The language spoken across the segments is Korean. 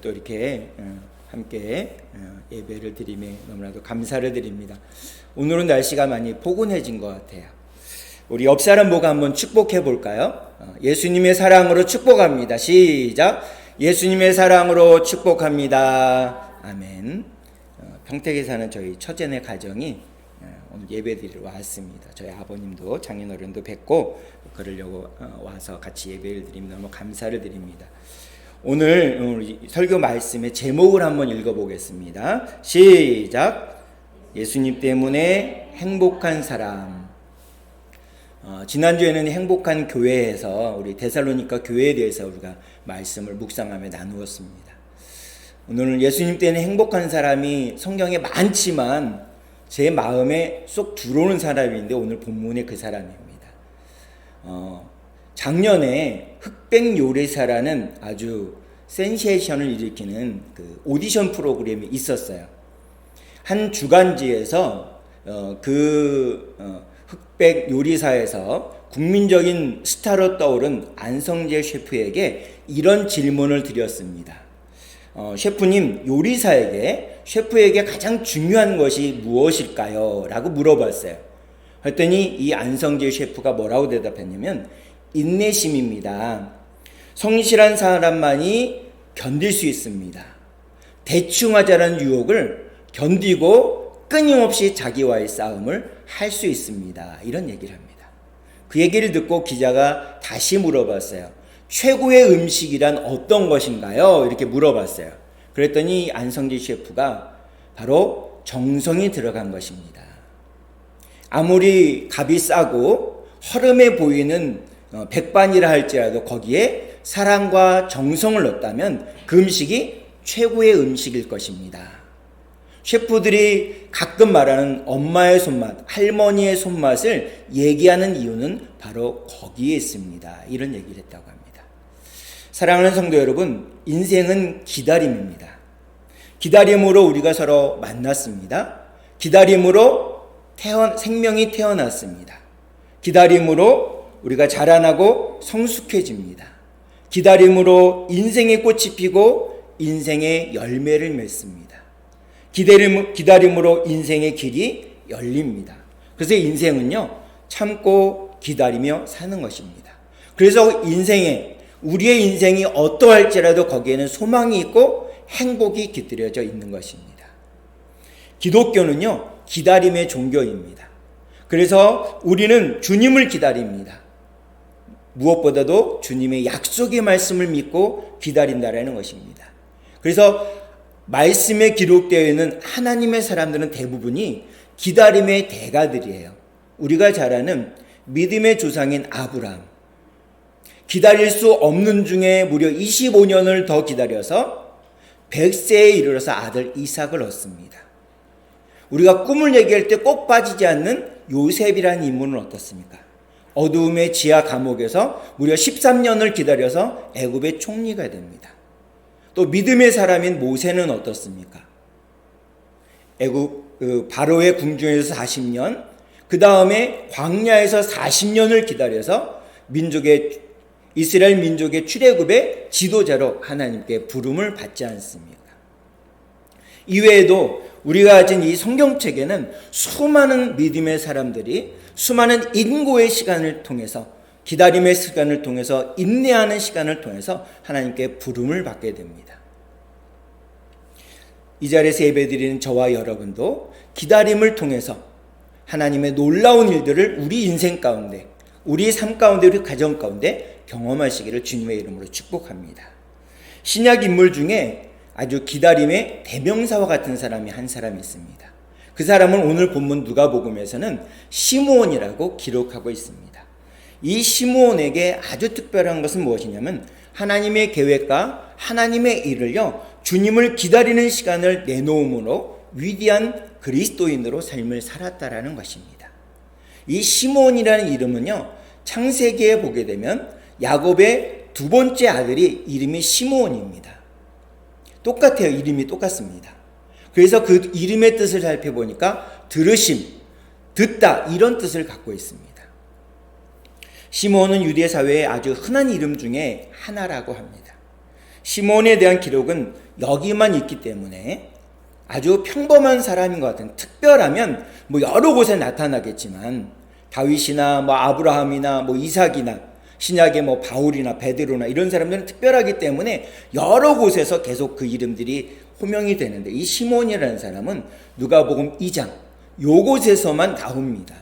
또 이렇게 함께 예배를 드리며 너무나도 감사를 드립니다. 오늘은 날씨가 많이 포근해진 것 같아요. 우리 옆 사람 보고 한번 축복해 볼까요? 예수님의 사랑으로 축복합니다. 시작. 예수님의 사랑으로 축복합니다. 아멘. 평택에 사는 저희 처제네 가정이 오늘 예배드리러 왔습니다. 저희 아버님도 장인어른도 뵙고 그러려고 와서 같이 예배를 드리며 너무 감사를 드립니다. 오늘 설교 말씀의 제목을 한번 읽어보겠습니다. 시작. 예수님 때문에 행복한 사람. 지난주에는 행복한 교회에서 우리 데살로니가 교회에 대해서 우리가 말씀을 묵상하며 나누었습니다. 오늘은 예수님 때문에 행복한 사람이 성경에 많지만 제 마음에 쏙 들어오는 사람인데 오늘 본문의 그 사람입니다. 작년에 흑백 요리사라는 아주 센세이션을 일으키는 그 오디션 프로그램이 있었어요. 한 주간지에서 흑백 요리사에서 국민적인 스타로 떠오른 안성재 셰프에게 이런 질문을 드렸습니다. 셰프님, 요리사에게 셰프에게 가장 중요한 것이 무엇일까요? 라고 물어봤어요. 했더니 이 안성재 셰프가 뭐라고 대답했냐면 인내심입니다. 성실한 사람만이 견딜 수 있습니다. 대충 하자는 유혹을 견디고 끊임없이 자기와의 싸움을 할 수 있습니다. 이런 얘기를 합니다. 그 얘기를 듣고 기자가 다시 물어봤어요. 최고의 음식이란 어떤 것인가요? 이렇게 물어봤어요. 그랬더니 안성재 셰프가 바로 정성이 들어간 것입니다. 아무리 값이 싸고 허름해 보이는 백반이라 할지라도 거기에 사랑과 정성을 넣었다면 그 음식이 최고의 음식일 것입니다. 셰프들이 가끔 말하는 엄마의 손맛, 할머니의 손맛을 얘기하는 이유는 바로 거기에 있습니다. 이런 얘기를 했다고 합니다. 사랑하는 성도 여러분, 인생은 기다림입니다. 기다림으로 우리가 서로 만났습니다. 기다림으로 생명이 태어났습니다. 기다림으로 우리가 자라나고 성숙해집니다. 기다림으로 인생의 꽃이 피고 인생의 열매를 맺습니다. 기다림으로 인생의 길이 열립니다. 그래서 인생은요, 참고 기다리며 사는 것입니다. 그래서 우리의 인생이 어떠할지라도 거기에는 소망이 있고 행복이 깃들여져 있는 것입니다. 기독교는요, 기다림의 종교입니다. 그래서 우리는 주님을 기다립니다. 무엇보다도 주님의 약속의 말씀을 믿고 기다린다라는 것입니다. 그래서 말씀에 기록되어 있는 하나님의 사람들은 대부분이 기다림의 대가들이에요. 우리가 잘 아는 믿음의 조상인 아브라함. 기다릴 수 없는 중에 무려 25년을 더 기다려서 100세에 이르러서 아들 이삭을 얻습니다. 우리가 꿈을 얘기할 때 꼭 빠지지 않는 요셉이라는 인물은 어떻습니까? 어두움의 지하 감옥에서 무려 13년을 기다려서 애굽의 총리가 됩니다. 또 믿음의 사람인 모세는 어떻습니까? 애굽 바로의 궁중에서 40년, 그 다음에 광야에서 40년을 기다려서 이스라엘 민족의 출애굽의 지도자로 하나님께 부름을 받지 않습니까? 이외에도 우리가 가진 이 성경책에는 수많은 믿음의 사람들이 수많은 인고의 시간을 통해서 기다림의 시간을 통해서 인내하는 시간을 통해서 하나님께 부름을 받게 됩니다. 이 자리에서 예배드리는 저와 여러분도 기다림을 통해서 하나님의 놀라운 일들을 우리 인생 가운데, 우리 삶 가운데, 우리 가정 가운데 경험하시기를 주님의 이름으로 축복합니다. 신약 인물 중에 아주 기다림의 대명사와 같은 사람이 한 사람이 있습니다. 그 사람은 오늘 본문 누가복음에서는 시므온이라고 기록하고 있습니다. 이 시므온에게 아주 특별한 것은 무엇이냐면 하나님의 계획과 하나님의 일을요, 주님을 기다리는 시간을 내놓음으로 위대한 그리스도인으로 삶을 살았다라는 것입니다. 이 시므온이라는 이름은요, 창세기에 보게 되면 야곱의 두 번째 아들이 이름이 시므온입니다. 똑같아요. 이름이 똑같습니다. 그래서 그 이름의 뜻을 살펴보니까 들으심, 듣다 이런 뜻을 갖고 있습니다. 시므온은 유대 사회의 아주 흔한 이름 중에 하나라고 합니다. 시므온에 대한 기록은 여기만 있기 때문에 아주 평범한 사람인 것 같은, 특별하면 뭐 여러 곳에 나타나겠지만 다윗이나 뭐 아브라함이나 뭐 이삭이나 신약의 뭐 바울이나 베드로나 이런 사람들은 특별하기 때문에 여러 곳에서 계속 그 이름들이 호명이 되는데, 이 시몬이라는 사람은 누가복음 2장 요곳에서만 나옵니다.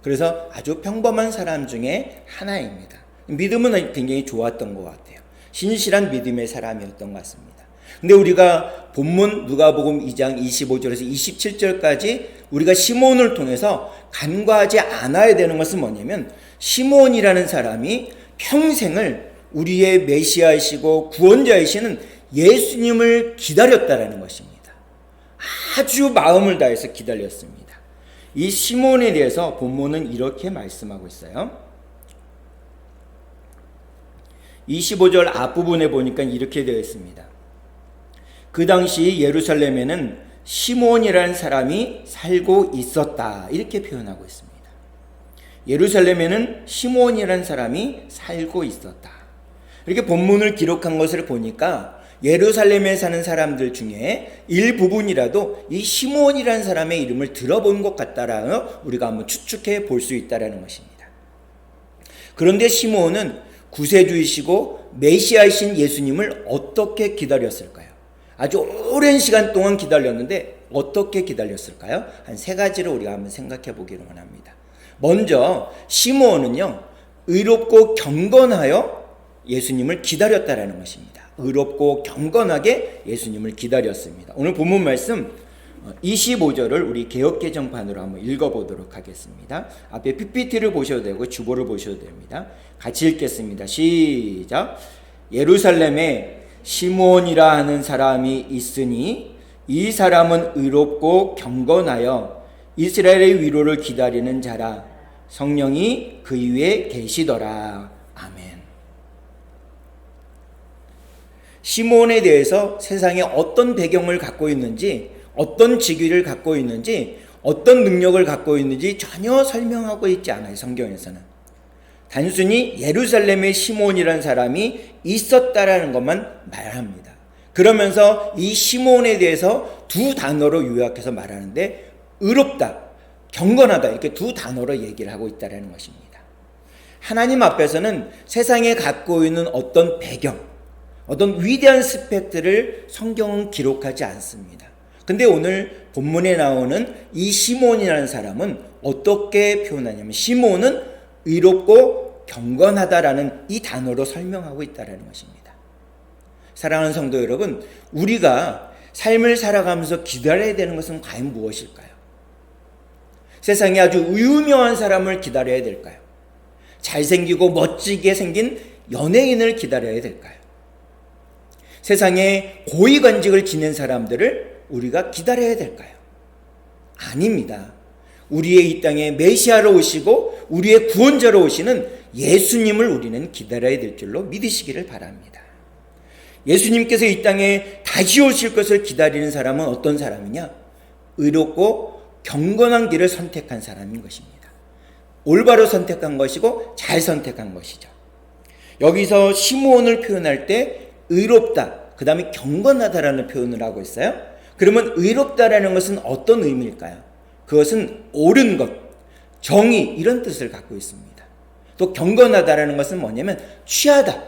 그래서 아주 평범한 사람 중에 하나입니다. 믿음은 굉장히 좋았던 것 같아요. 신실한 믿음의 사람이었던 것 같습니다. 근데 우리가 본문 누가복음 2장 25절에서 27절까지 우리가 시몬을 통해서 간과하지 않아야 되는 것은 뭐냐면, 시몬이라는 사람이 평생을 우리의 메시아이시고 구원자이시는 예수님을 기다렸다라는 것입니다. 아주 마음을 다해서 기다렸습니다. 이 시몬에 대해서 본문은 이렇게 말씀하고 있어요. 25절 앞부분에 보니까 이렇게 되어 있습니다. 그 당시 예루살렘에는 시몬이라는 사람이 살고 있었다, 이렇게 표현하고 있습니다. 예루살렘에는 시몬이라는 사람이 살고 있었다. 이렇게 본문을 기록한 것을 보니까 예루살렘에 사는 사람들 중에 일부분이라도 이 시몬이라는 사람의 이름을 들어본 것 같다라는 우리가 한번 추측해 볼 수 있다는 것입니다. 그런데 시몬은 구세주이시고 메시아이신 예수님을 어떻게 기다렸을까요? 아주 오랜 시간 동안 기다렸는데 어떻게 기다렸을까요? 한 세 가지를 우리가 한번 생각해 보기를 원합니다. 먼저 시몬은요, 의롭고 경건하여 예수님을 기다렸다라는 것입니다. 의롭고 경건하게 예수님을 기다렸습니다. 오늘 본문 말씀 25절을 우리 개역개정판으로 한번 읽어보도록 하겠습니다. 앞에 PPT를 보셔도 되고 주보를 보셔도 됩니다. 같이 읽겠습니다. 시작. 예루살렘에 시몬이라 하는 사람이 있으니 이 사람은 의롭고 경건하여 이스라엘의 위로를 기다리는 자라. 성령이 그 위에 계시더라. 아멘. 시몬에 대해서 세상에 어떤 배경을 갖고 있는지, 어떤 직위를 갖고 있는지, 어떤 능력을 갖고 있는지 전혀 설명하고 있지 않아요, 성경에서는. 단순히 예루살렘에 시몬이라는 사람이 있었다라는 것만 말합니다. 그러면서 이 시몬에 대해서 두 단어로 요약해서 말하는데, 의롭다, 경건하다, 이렇게 두 단어로 얘기를 하고 있다는 것입니다. 하나님 앞에서는 세상에 갖고 있는 어떤 배경, 어떤 위대한 스펙트를 성경은 기록하지 않습니다. 근데 오늘 본문에 나오는 이 시몬이라는 사람은 어떻게 표현하냐면, 시몬은 의롭고 경건하다라는 이 단어로 설명하고 있다는 것입니다. 사랑하는 성도 여러분, 우리가 삶을 살아가면서 기다려야 되는 것은 과연 무엇일까요? 세상에 아주 유명한 사람을 기다려야 될까요? 잘생기고 멋지게 생긴 연예인을 기다려야 될까요? 세상에 고위관직을 지닌 사람들을 우리가 기다려야 될까요? 아닙니다. 우리의 이 땅에 메시아로 오시고 우리의 구원자로 오시는 예수님을 우리는 기다려야 될 줄로 믿으시기를 바랍니다. 예수님께서 이 땅에 다시 오실 것을 기다리는 사람은 어떤 사람이냐? 의롭고 경건한 길을 선택한 사람인 것입니다. 올바로 선택한 것이고 잘 선택한 것이죠. 여기서 시므온을 표현할 때 의롭다, 그 다음에 경건하다라는 표현을 하고 있어요. 그러면 의롭다라는 것은 어떤 의미일까요? 그것은 옳은 것, 정의, 이런 뜻을 갖고 있습니다. 또 경건하다라는 것은 뭐냐면 취하다,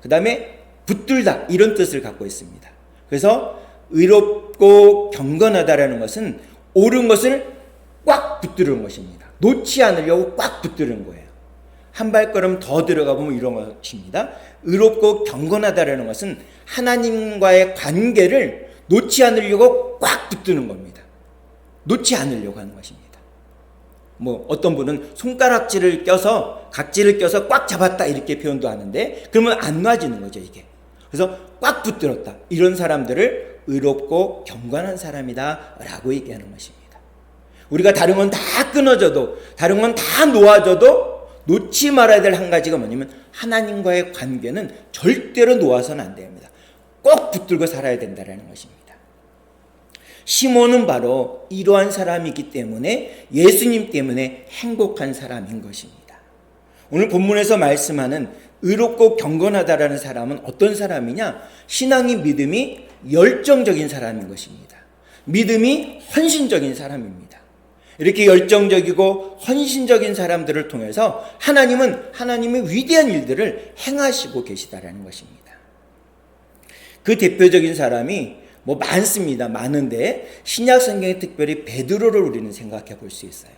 그 다음에 붙들다, 이런 뜻을 갖고 있습니다. 그래서 의롭고 경건하다라는 것은 옳은 것을 꽉 붙드는 것입니다. 놓지 않으려고 꽉 붙드는 거예요. 한 발걸음 더 들어가 보면 이런 것입니다. 의롭고 경건하다라는 것은 하나님과의 관계를 놓지 않으려고 꽉 붙드는 겁니다. 놓지 않으려고 하는 것입니다. 뭐 어떤 분은 손가락질을 껴서, 각질을 껴서 꽉 잡았다, 이렇게 표현도 하는데, 그러면 안 놔지는 거죠, 이게. 그래서 꽉 붙들었다, 이런 사람들을 의롭고 경건한 사람이다 라고 얘기하는 것입니다. 우리가 다른 건 다 끊어져도, 다른 건 다 놓아져도 놓지 말아야 될 한 가지가 뭐냐면, 하나님과의 관계는 절대로 놓아서는 안 됩니다. 꼭 붙들고 살아야 된다는 것입니다. 시몬은 바로 이러한 사람이기 때문에 예수님 때문에 행복한 사람인 것입니다. 오늘 본문에서 말씀하는 의롭고 경건하다라는 사람은 어떤 사람이냐? 신앙이 믿음이 열정적인 사람인 것입니다. 믿음이 헌신적인 사람입니다. 이렇게 열정적이고 헌신적인 사람들을 통해서 하나님은 하나님의 위대한 일들을 행하시고 계시다라는 것입니다. 그 대표적인 사람이 많습니다. 많은데 신약 성경에 특별히 베드로를 우리는 생각해 볼 수 있어요.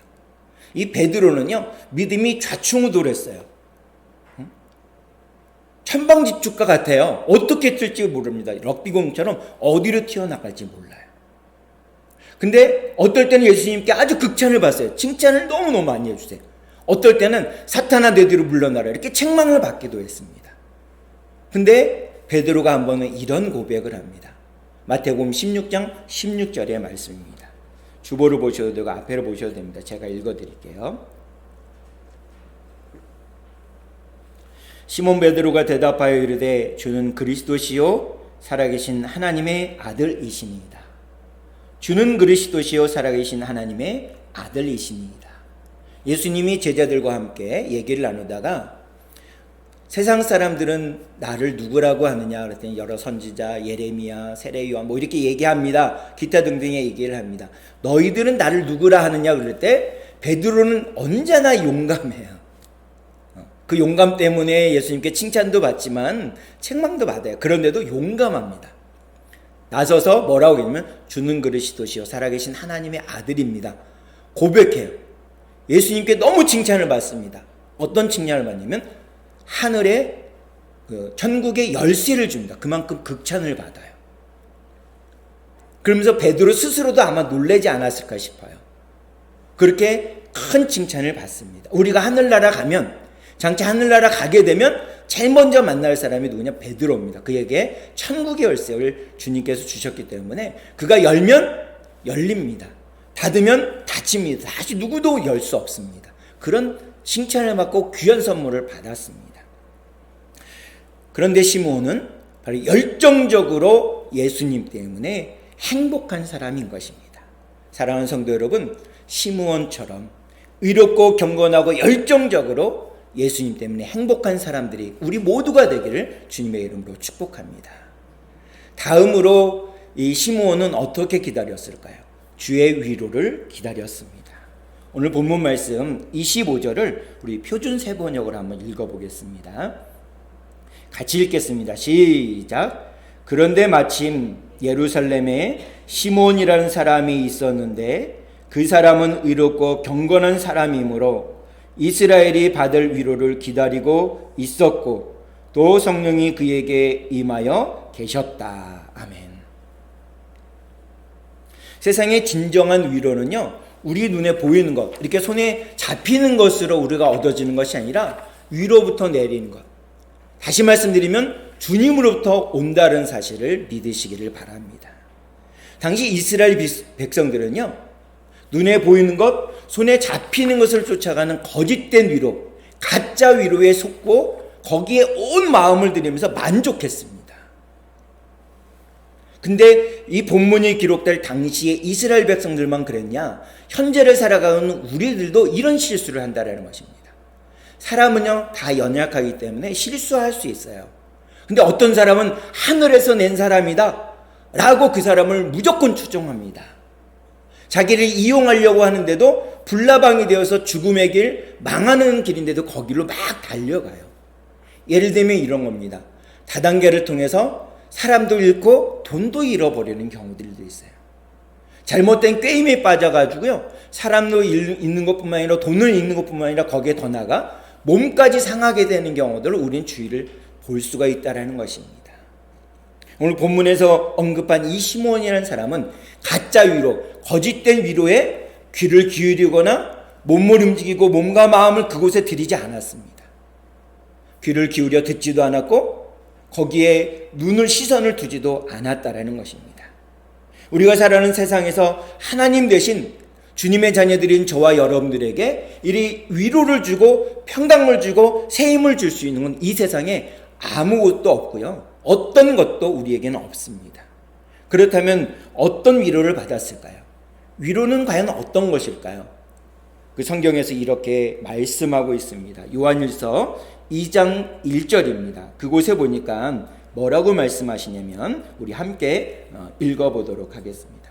이 베드로는요, 믿음이 좌충우돌했어요. 천방지축과 같아요. 어떻게 뛸지 모릅니다. 럭비공처럼 어디로 튀어나갈지 몰라요. 근데 어떨 때는 예수님께 아주 극찬을 받았어요. 칭찬을 너무너무 많이 해주세요. 어떨 때는 사탄아 내 뒤로 물러나라 이렇게 책망을 받기도 했습니다. 근데 베드로가 한 번은 이런 고백을 합니다. 마태복음 16장 16절의 말씀입니다. 주보를 보셔도 되고 앞에를 보셔도 됩니다. 제가 읽어드릴게요. 시몬 베드로가 대답하여 이르되 주는 그리스도시요 살아계신 하나님의 아들이시니이다. 주는 그리스도시요 살아계신 하나님의 아들이시니이다. 예수님이 제자들과 함께 얘기를 나누다가 세상 사람들은 나를 누구라고 하느냐 그랬더니 여러 선지자 예레미야 세례요한 이렇게 얘기합니다. 기타 등등의 얘기를 합니다. 너희들은 나를 누구라 하느냐 그럴 때 베드로는 언제나 용감해요. 그 용감 때문에 예수님께 칭찬도 받지만 책망도 받아요. 그런데도 용감합니다. 나서서 뭐라고 했냐면 주는 그리스도시요 살아계신 하나님의 아들입니다. 고백해요. 예수님께 너무 칭찬을 받습니다. 어떤 칭찬을 받냐면 하늘에 천국의 열쇠를 줍니다. 그만큼 극찬을 받아요. 그러면서 베드로 스스로도 아마 놀라지 않았을까 싶어요. 그렇게 큰 칭찬을 받습니다. 우리가 하늘나라 가면 장차 하늘나라 가게 되면 제일 먼저 만날 사람이 누구냐? 베드로입니다. 그에게 천국의 열쇠를 주님께서 주셨기 때문에 그가 열면 열립니다. 닫으면 닫힙니다. 다시 누구도 열 수 없습니다. 그런 칭찬을 받고 귀한 선물을 받았습니다. 그런데 시므온은 바로 열정적으로 예수님 때문에 행복한 사람인 것입니다. 사랑하는 성도 여러분, 시므온처럼 의롭고 경건하고 열정적으로 예수님 때문에 행복한 사람들이 우리 모두가 되기를 주님의 이름으로 축복합니다. 다음으로 이 시므온은 어떻게 기다렸을까요? 주의 위로를 기다렸습니다. 오늘 본문 말씀 25절을 우리 표준 세번역으로 한번 읽어보겠습니다. 같이 읽겠습니다. 시작. 그런데 마침 예루살렘에 시몬이라는 사람이 있었는데 그 사람은 의롭고 경건한 사람이므로 이스라엘이 받을 위로를 기다리고 있었고 또 성령이 그에게 임하여 계셨다. 아멘. 세상의 진정한 위로는요, 우리 눈에 보이는 것, 이렇게 손에 잡히는 것으로 우리가 얻어지는 것이 아니라 위로부터 내리는 것. 다시 말씀드리면 주님으로부터 온다는 사실을 믿으시기를 바랍니다. 당시 이스라엘 백성들은요, 눈에 보이는 것, 손에 잡히는 것을 쫓아가는 거짓된 위로, 가짜 위로에 속고 거기에 온 마음을 들이면서 만족했습니다. 근데 이 본문이 기록될 당시에 이스라엘 백성들만 그랬냐? 현재를 살아가는 우리들도 이런 실수를 한다는 것입니다. 사람은요, 다 연약하기 때문에 실수할 수 있어요. 근데 어떤 사람은 하늘에서 낸 사람이다 라고 그 사람을 무조건 추종합니다. 자기를 이용하려고 하는데도 불나방이 되어서 죽음의 길, 망하는 길인데도 거기로 막 달려가요. 예를 들면 이런 겁니다. 다단계를 통해서 사람도 잃고 돈도 잃어버리는 경우들도 있어요. 잘못된 게임에 빠져가지고요, 사람도 잃는 것뿐만 아니라 돈을 잃는 것뿐만 아니라 거기에 더 나가 몸까지 상하게 되는 경우들을 우리는 주의를 볼 수가 있다는 것입니다. 오늘 본문에서 언급한 이 시몬이라는 사람은 가짜 위로, 거짓된 위로에 귀를 기울이거나 몸을 움직이고 몸과 마음을 그곳에 들이지 않았습니다. 귀를 기울여 듣지도 않았고 거기에 눈을 시선을 두지도 않았다라는 것입니다. 우리가 살아가는 세상에서 하나님 대신 주님의 자녀들인 저와 여러분들에게 이리 위로를 주고 평강을 주고 새 힘을 줄 수 있는 건 이 세상에 아무것도 없고요, 어떤 것도 우리에게는 없습니다. 그렇다면 어떤 위로를 받았을까요? 위로는 과연 어떤 것일까요? 그 성경에서 이렇게 말씀하고 있습니다. 요한일서 2장 1절입니다. 그곳에 보니까 뭐라고 말씀하시냐면 우리 함께 읽어보도록 하겠습니다.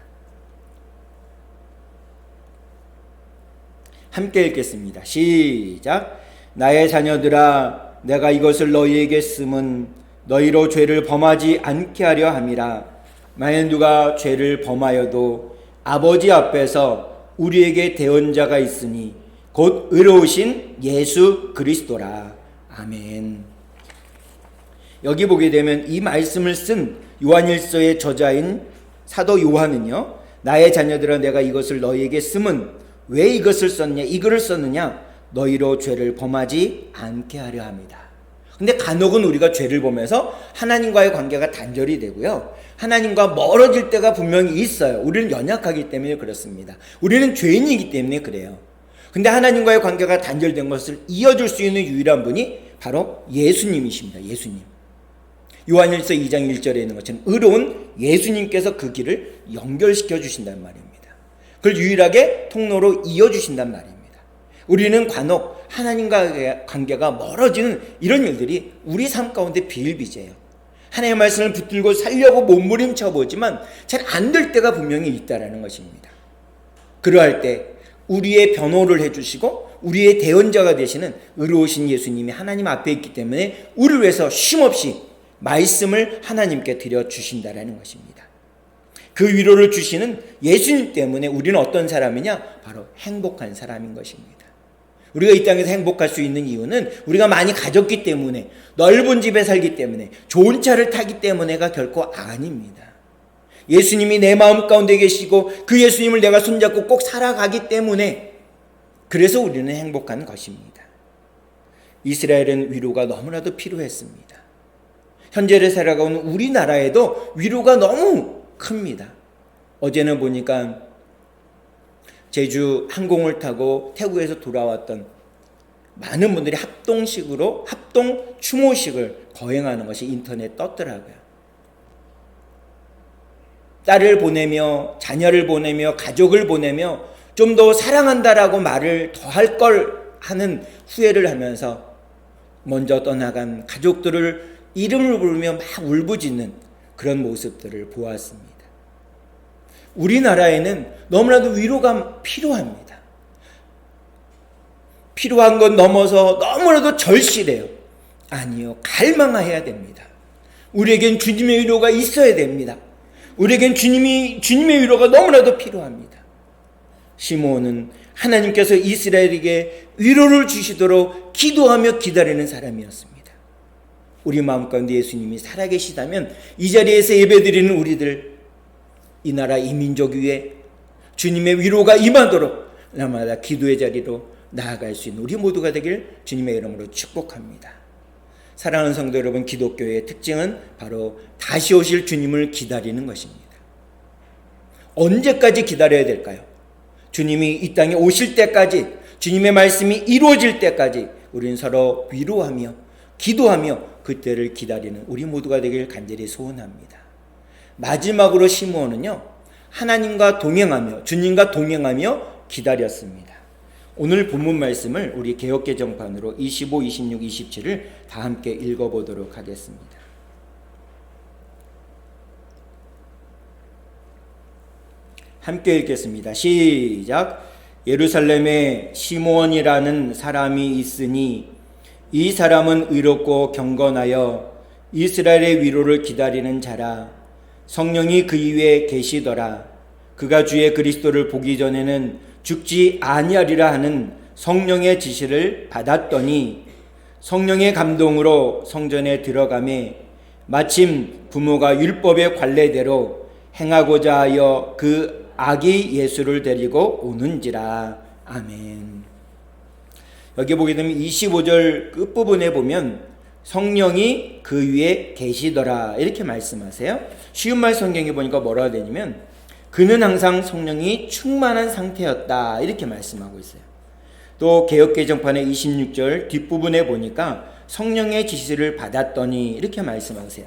함께 읽겠습니다. 시작. 나의 자녀들아, 내가 이것을 너희에게 쓰면 너희로 죄를 범하지 않게 하려 함이라. 만일 누가 죄를 범하여도 아버지 앞에서 우리에게 대언자가 있으니 곧 의로우신 예수 그리스도라. 아멘. 여기 보게 되면 이 말씀을 쓴 요한일서의 저자인 사도 요한은요, 나의 자녀들아, 내가 이것을 너희에게 쓰면 왜 이것을 썼냐, 이 글을 썼느냐, 너희로 죄를 범하지 않게 하려 합니다. 근데 간혹은 우리가 죄를 범해서 하나님과의 관계가 단절이 되고요, 하나님과 멀어질 때가 분명히 있어요. 우리는 연약하기 때문에 그렇습니다. 우리는 죄인이기 때문에 그래요. 근데 하나님과의 관계가 단절된 것을 이어줄 수 있는 유일한 분이 바로 예수님이십니다. 예수님. 요한일서 2장 1절에 있는 것처럼 의로운 예수님께서 그 길을 연결시켜 주신단 말입니다. 그걸 유일하게 통로로 이어주신단 말입니다. 우리는 간혹 하나님과의 관계가 멀어지는 이런 일들이 우리 삶 가운데 비일비재해요. 하나님의 말씀을 붙들고 살려고 몸부림쳐 보지만 잘 안 될 때가 분명히 있다라는 것입니다. 그러할 때 우리의 변호를 해주시고 우리의 대언자가 되시는 의로우신 예수님이 하나님 앞에 있기 때문에 우리를 위해서 쉼없이 말씀을 하나님께 드려주신다라는 것입니다. 그 위로를 주시는 예수님 때문에 우리는 어떤 사람이냐? 바로 행복한 사람인 것입니다. 우리가 이 땅에서 행복할 수 있는 이유는 우리가 많이 가졌기 때문에, 넓은 집에 살기 때문에, 좋은 차를 타기 때문에가 결코 아닙니다. 예수님이 내 마음 가운데 계시고 그 예수님을 내가 손잡고 꼭 살아가기 때문에, 그래서 우리는 행복한 것입니다. 이스라엘은 위로가 너무나도 필요했습니다. 현재를 살아가는 우리나라에도 위로가 너무 큽니다. 어제는 보니까 제주 항공을 타고 태국에서 돌아왔던 많은 분들이 합동 추모식을 거행하는 것이 인터넷에 떴더라고요. 딸을 보내며 자녀를 보내며 가족을 보내며 좀 더 사랑한다라고 말을 더 할 걸 하는 후회를 하면서 먼저 떠나간 가족들을 이름을 부르며 막 울부짖는 그런 모습들을 보았습니다. 우리나라에는 너무나도 위로가 필요합니다. 필요한 건 넘어서 너무나도 절실해요. 아니요, 갈망해야 됩니다. 우리에겐 주님의 위로가 있어야 됩니다. 우리에겐 주님의 위로가 너무나도 필요합니다. 시므온은 하나님께서 이스라엘에게 위로를 주시도록 기도하며 기다리는 사람이었습니다. 우리 마음 가운데 예수님이 살아계시다면 이 자리에서 예배드리는 우리들, 이 나라 이 민족 위에 주님의 위로가 임하도록 날마다 기도의 자리로 나아갈 수 있는 우리 모두가 되길 주님의 이름으로 축복합니다. 사랑하는 성도 여러분, 기독교의 특징은 바로 다시 오실 주님을 기다리는 것입니다. 언제까지 기다려야 될까요? 주님이 이 땅에 오실 때까지, 주님의 말씀이 이루어질 때까지 우리는 서로 위로하며 기도하며 그때를 기다리는 우리 모두가 되길 간절히 소원합니다. 마지막으로 시므온은요, 하나님과 동행하며 주님과 동행하며 기다렸습니다. 오늘 본문 말씀을 우리 개역개정판으로 25, 26, 27을 다 함께 읽어보도록 하겠습니다. 함께 읽겠습니다. 시작. 예루살렘에 시므온이라는 사람이 있으니 이 사람은 의롭고 경건하여 이스라엘의 위로를 기다리는 자라. 성령이 그 위에 계시더라. 그가 주의 그리스도를 보기 전에는 죽지 아니하리라 하는 성령의 지시를 받았더니 성령의 감동으로 성전에 들어가매 마침 부모가 율법의 관례대로 행하고자 하여 그 아기 예수를 데리고 오는지라. 아멘. 여기 보게 되면 25절 끝부분에 보면 성령이 그 위에 계시더라 이렇게 말씀하세요. 쉬운 말 성경에 보니까 뭐라고 되냐면 그는 항상 성령이 충만한 상태였다 이렇게 말씀하고 있어요. 또 개역개정판의 26절 뒷부분에 보니까 성령의 지시를 받았더니 이렇게 말씀하세요.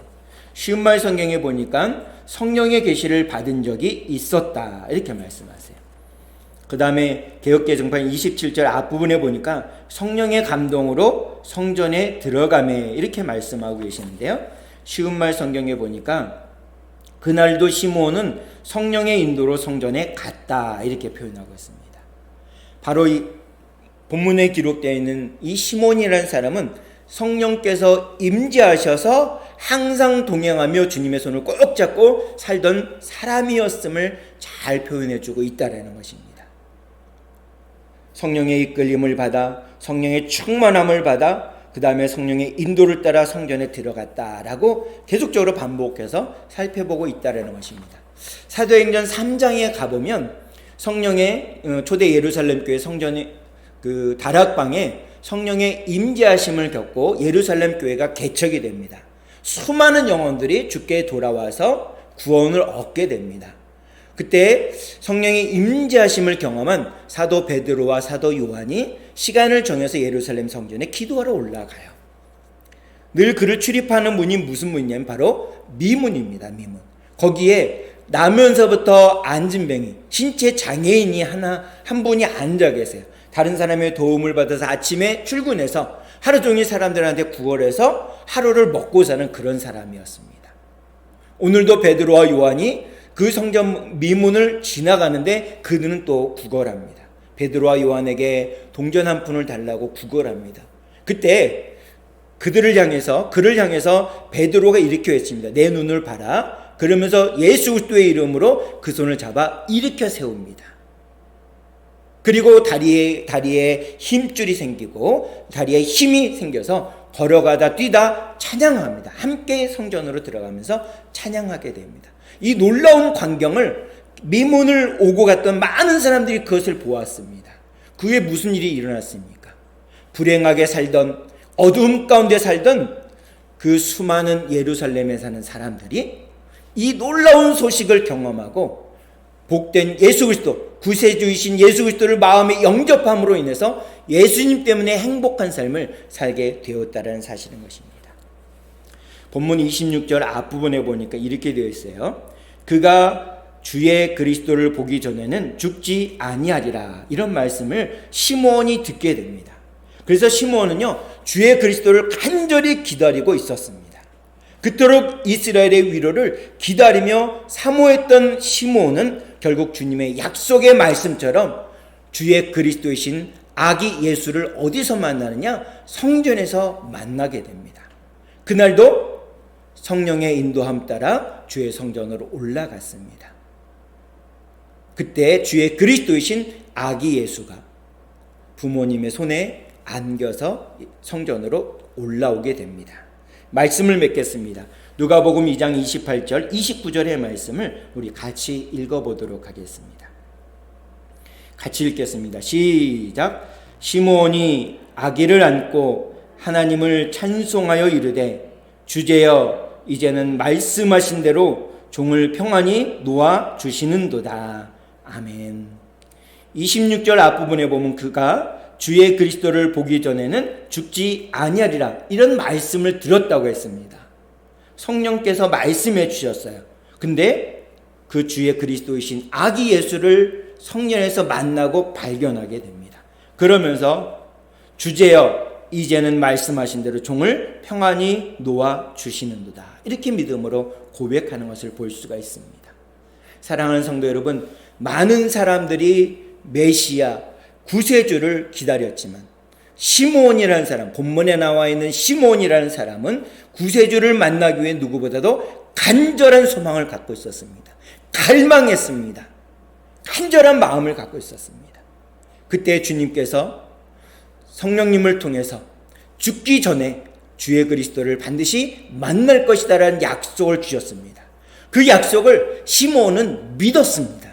쉬운 말 성경에 보니까 성령의 계시를 받은 적이 있었다 이렇게 말씀하세요. 그 다음에 개역개정판 27절 앞부분에 보니까 성령의 감동으로 성전에 들어가매 이렇게 말씀하고 계시는데요. 쉬운말 성경에 보니까 그날도 시므온은 성령의 인도로 성전에 갔다 이렇게 표현하고 있습니다. 바로 이 본문에 기록되어 있는 이 시몬이라는 사람은 성령께서 임재하셔서 항상 동행하며 주님의 손을 꼭 잡고 살던 사람이었음을 잘 표현해주고 있다는 것입니다. 성령의 이끌림을 받아 성령의 충만함을 받아 그 다음에 성령의 인도를 따라 성전에 들어갔다라고 계속적으로 반복해서 살펴보고 있다는 것입니다. 사도행전 3장에 가보면 성령의 초대 예루살렘 교회 성전의 그 다락방에 성령의 임재하심을 겪고 예루살렘 교회가 개척이 됩니다. 수많은 영혼들이 주께 돌아와서 구원을 얻게 됩니다. 그때 성령의 임재하심을 경험한 사도 베드로와 사도 요한이 시간을 정해서 예루살렘 성전에 기도하러 올라가요. 늘 그를 출입하는 문이 무슨 문이냐면 바로 미문입니다. 미문. 거기에 나면서부터 안진뱅이, 신체 장애인이 한 분이 앉아 계세요. 다른 사람의 도움을 받아서 아침에 출근해서 하루 종일 사람들한테 구걸해서 하루를 먹고 사는 그런 사람이었습니다. 오늘도 베드로와 요한이 그 성전 미문을 지나가는데 그들은 또 구걸합니다. 베드로와 요한에게 동전 한 푼을 달라고 구걸합니다. 그때 그를 향해서 베드로가 이렇게 했습니다. 내 눈을 봐라. 그러면서 예수 그리스도의 이름으로 그 손을 잡아 일으켜 세웁니다. 그리고 다리에 힘줄이 생기고 다리에 힘이 생겨서 걸어가다 뛰다 찬양합니다. 함께 성전으로 들어가면서 찬양하게 됩니다. 이 놀라운 광경을 미문을 오고 갔던 많은 사람들이 그것을 보았습니다. 그 후에 무슨 일이 일어났습니까? 불행하게 살던 어두움 가운데 살던 그 수많은 예루살렘에 사는 사람들이 이 놀라운 소식을 경험하고 복된 예수 그리스도 구세주이신 예수 그리스도를 마음에 영접함으로 인해서 예수님 때문에 행복한 삶을 살게 되었다는 사실인 것입니다. 본문 26절 앞부분에 보니까 이렇게 되어 있어요. 그가 주의 그리스도를 보기 전에는 죽지 아니하리라. 이런 말씀을 시므온이 듣게 됩니다. 그래서 시므온은요, 주의 그리스도를 간절히 기다리고 있었습니다. 그토록 이스라엘의 위로를 기다리며 사모했던 시므온은 결국 주님의 약속의 말씀처럼 주의 그리스도이신 아기 예수를 어디서 만나느냐? 성전에서 만나게 됩니다. 그날도 성령의 인도함 따라 주의 성전으로 올라갔습니다. 그때 주의 그리스도이신 아기 예수가 부모님의 손에 안겨서 성전으로 올라오게 됩니다. 말씀을 맺겠습니다. 누가복음 2장 28절 29절의 말씀을 우리 같이 읽어보도록 하겠습니다. 같이 읽겠습니다. 시작. 시므온이 아기를 안고 하나님을 찬송하여 이르되 주제여 이제는 말씀하신 대로 종을 평안히 놓아 주시는도다. 아멘. 26절 앞부분에 보면 그가 주의 그리스도를 보기 전에는 죽지 아니하리라 이런 말씀을 들었다고 했습니다. 성령께서 말씀해 주셨어요. 근데 그 주의 그리스도이신 아기 예수를 성전에서 만나고 발견하게 됩니다. 그러면서 주제여 이제는 말씀하신 대로 종을 평안히 놓아 주시는도다. 이렇게 믿음으로 고백하는 것을 볼 수가 있습니다. 사랑하는 성도 여러분, 많은 사람들이 메시아 구세주를 기다렸지만 시므온이라는 사람, 본문에 나와 있는 시므온이라는 사람은 구세주를 만나기 위해 누구보다도 간절한 소망을 갖고 있었습니다. 갈망했습니다. 간절한 마음을 갖고 있었습니다. 그때 주님께서 성령님을 통해서 죽기 전에 주의 그리스도를 반드시 만날 것이다라는 약속을 주셨습니다. 그 약속을 시므온은 믿었습니다.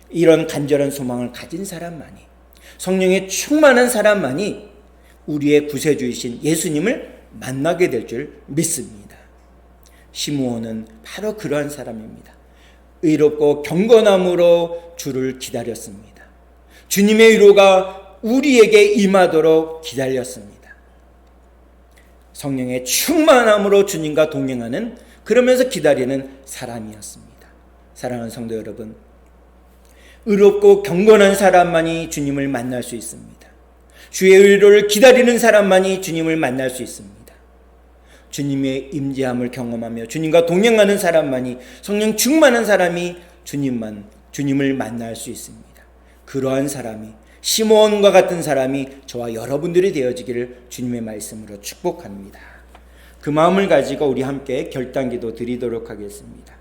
이런 간절한 소망을 가진 사람만이, 성령에 충만한 사람만이 우리의 구세주이신 예수님을 만나게 될 줄 믿습니다. 시므온은 바로 그러한 사람입니다. 의롭고 경건함으로 주를 기다렸습니다. 주님의 위로가 우리에게 임하도록 기다렸습니다. 성령의 충만함으로 주님과 동행하는, 그러면서 기다리는 사람이었습니다. 사랑하는 성도 여러분, 의롭고 경건한 사람만이 주님을 만날 수 있습니다. 주의 의로를 기다리는 사람만이 주님을 만날 수 있습니다. 주님의 임재함을 경험하며 주님과 동행하는 사람만이, 성령 충만한 사람이 주님을 만날 수 있습니다. 그러한 사람이, 시므온과 같은 사람이 저와 여러분들이 되어지기를 주님의 말씀으로 축복합니다. 그 마음을 가지고 우리 함께 결단기도 드리도록 하겠습니다.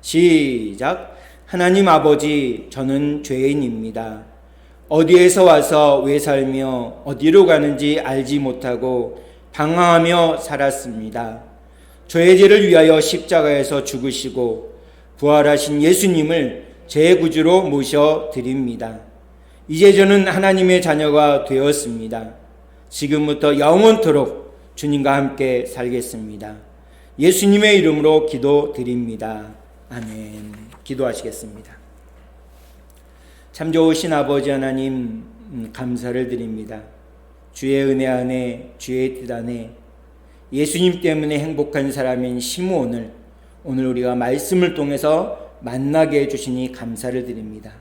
시작. 하나님 아버지, 저는 죄인입니다. 어디에서 와서 왜 살며 어디로 가는지 알지 못하고 방황하며 살았습니다. 저의 죄를 위하여 십자가에서 죽으시고 부활하신 예수님을 제 구주로 모셔드립니다. 이제 저는 하나님의 자녀가 되었습니다. 지금부터 영원토록 주님과 함께 살겠습니다. 예수님의 이름으로 기도드립니다. 아멘. 기도하시겠습니다. 참 좋으신 아버지 하나님, 감사를 드립니다. 주의 은혜 안에, 주의 뜻 안에 예수님 때문에 행복한 사람인 시므온을 오늘 우리가 말씀을 통해서 만나게 해주시니 감사를 드립니다.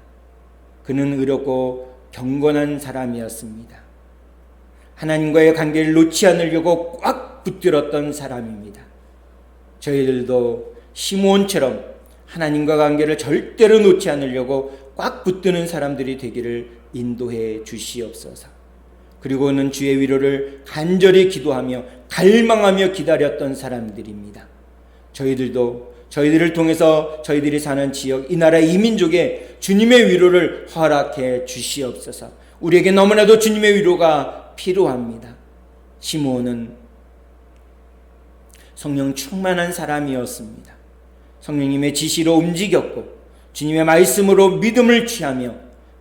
그는 의롭고 경건한 사람이었습니다. 하나님과의 관계를 놓지 않으려고 꽉 붙들었던 사람입니다. 저희들도 시므온처럼 하나님과 관계를 절대로 놓지 않으려고 꽉 붙드는 사람들이 되기를 인도해 주시옵소서. 그리고는 주의 위로를 간절히 기도하며 갈망하며 기다렸던 사람들입니다. 저희들을 통해서 저희들이 사는 지역, 이 나라 이 민족에 주님의 위로를 허락해 주시옵소서. 우리에게 너무나도 주님의 위로가 필요합니다. 시므온은 성령 충만한 사람이었습니다. 성령님의 지시로 움직였고 주님의 말씀으로 믿음을 취하며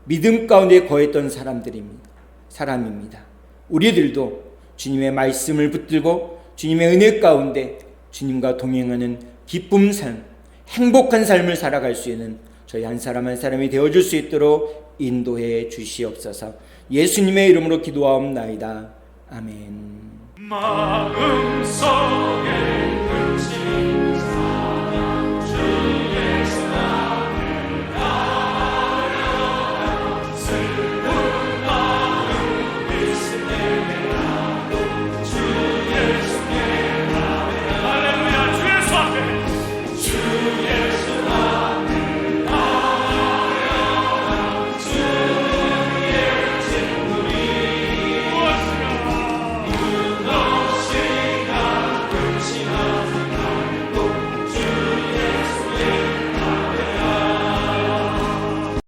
믿음 가운데 거했던 사람입니다. 우리들도 주님의 말씀을 붙들고 주님의 은혜 가운데 주님과 동행하는 기쁨 삶, 행복한 삶을 살아갈 수 있는 저희 한 사람 한 사람이 되어줄 수 있도록 인도해 주시옵소서. 예수님의 이름으로 기도하옵나이다. 아멘. 마음속에